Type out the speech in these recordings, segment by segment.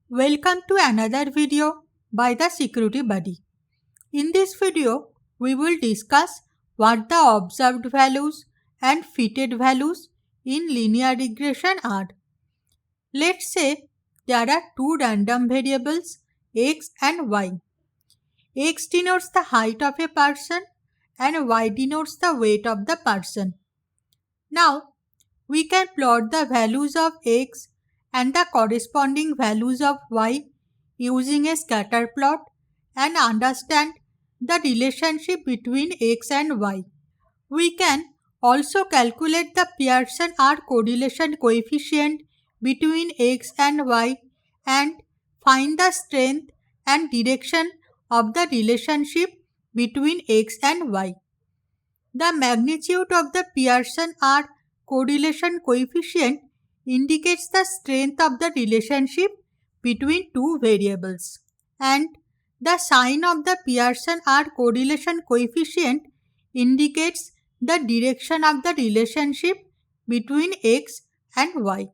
Welcome to another video by the Security Buddy. In this video, we will discuss what the observed values and fitted values in linear regression are. Let's say there are two random variables x and y. X denotes the height of a person and y denotes the weight of the person. Now, we can plot the values of x and the corresponding values of y using a scatter plot and understand the relationship between x and y. We can also calculate the Pearson R correlation coefficient between x and y and find the strength and direction of the relationship between x and y. The magnitude of the Pearson R correlation coefficient indicates the strength of the relationship between two variables, and the sign of the Pearson R correlation coefficient indicates the direction of the relationship between x and y.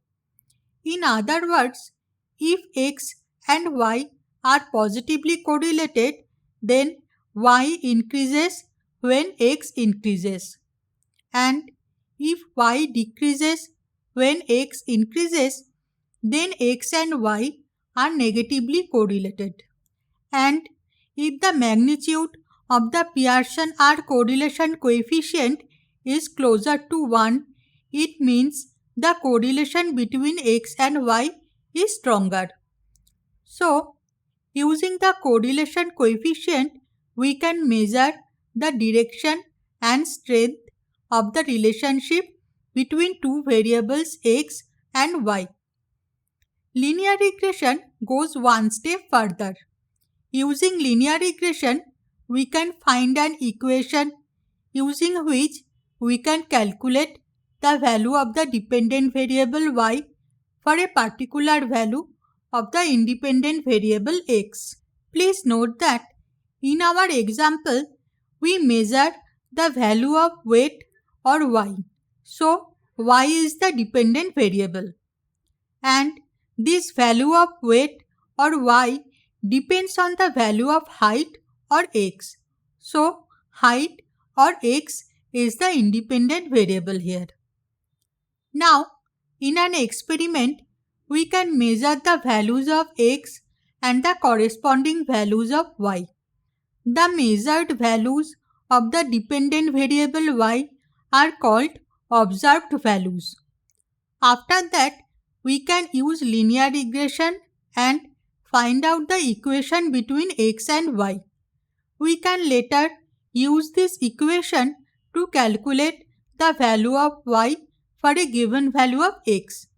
In other words, if x and y are positively correlated, then y increases when x increases, and if y decreases when x increases, then x and y are negatively correlated. And if the magnitude of the Pearson R correlation coefficient is closer to 1, it means the correlation between x and y is stronger. So, using the correlation coefficient, we can measure the direction and strength of the relationship between two variables x and y. Linear regression goes one step further. Using linear regression, we can find an equation using which we can calculate the value of the dependent variable y for a particular value of the independent variable x. Please note that in our example, we measure the value of weight or y. So, y is the dependent variable. And this value of weight or y depends on the value of height or x. So, height or x is the independent variable here. Now, in an experiment, we can measure the values of x and the corresponding values of y. The measured values of the dependent variable y are called observed values. After that, we can use linear regression and find out the equation between x and y. We can later use this equation to calculate the value of y for a given value of x.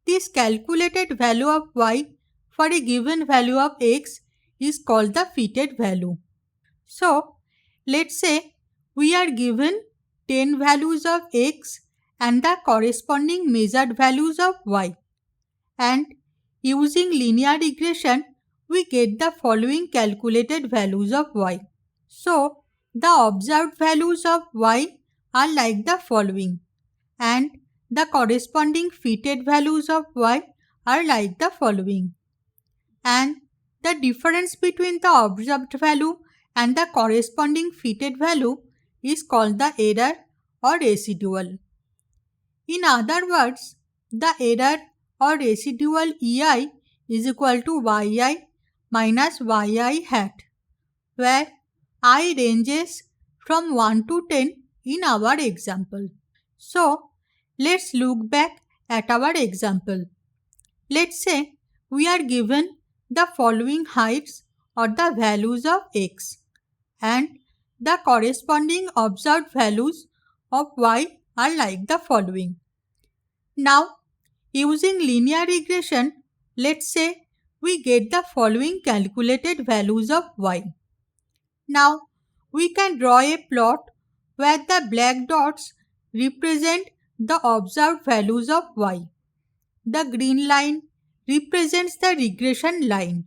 This calculated value of y for a given value of x is called the fitted value. So, let's say we are given 10 values of x and the corresponding measured values of y. And using linear regression, we get the following calculated values of y. So, the observed values of y are like the following, and the corresponding fitted values of y are like the following. And the difference between the observed value and the corresponding fitted value is called the error or residual. In other words, the error or residual EI is equal to yi minus yi hat, where I ranges from 1 to 10 in our example. So, let's look back at our example. Let's say we are given the following heights or the values of x, and the corresponding observed values of y are like the following. Now, using linear regression, let's say we get the following calculated values of y. Now, we can draw a plot where the black dots represent the observed values of y. The green line represents the regression line,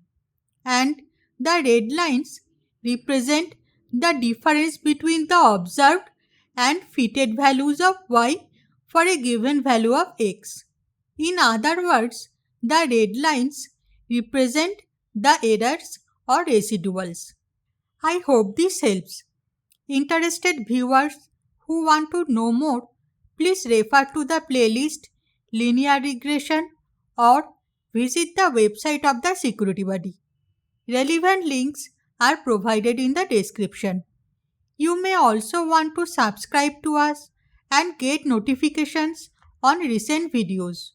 and the red lines represent the difference between the observed and fitted values of y for a given value of x. In other words, the red lines represent the errors or residuals. I hope this helps. Interested viewers who want to know more, please refer to the playlist Linear Regression or visit the website of the Security Buddy. Relevant links are provided in the description. You may also want to subscribe to us and get notifications on recent videos.